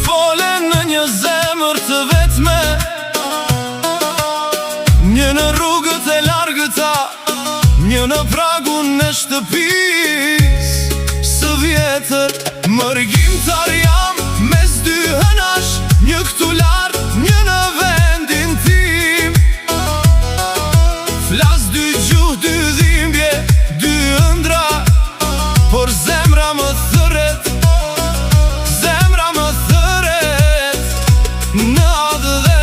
folen në një zemër të vetme, një në rrugët e largëta, një në pragun e shtëpis së vjetër. Mërgjimtar jam mes dy hënash, një këtu lart, një në vendin tim. Flas dy gjuhë, dy dhimbje, dy ëndra, por zemra më thëret, zemra më thëret në adhe.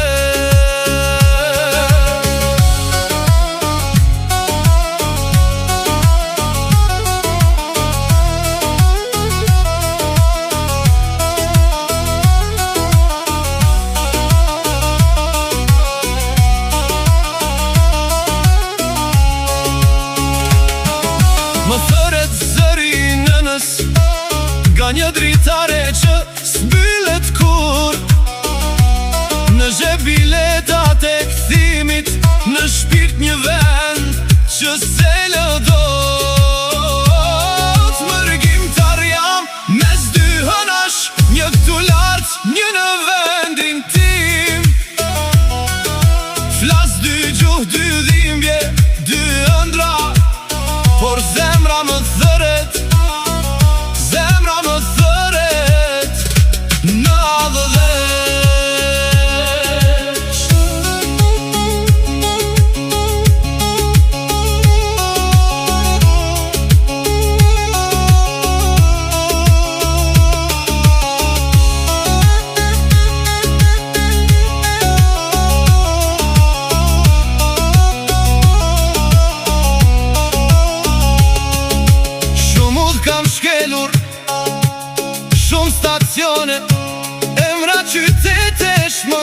Më thëret zëri nënës nga një dritare që s'byllet kur. Në zhep biletat e kthimit, në shpirt një vend që se lëdot. Mërgjimtar jam mes dy hënash, një këtu lart, një në vendin tim. Flas dy gjuhë, dy dhimbje, dy ëndra, por zemra më thëret, zemra më thëret në adhe. Shumë stacione, emra qytetesh më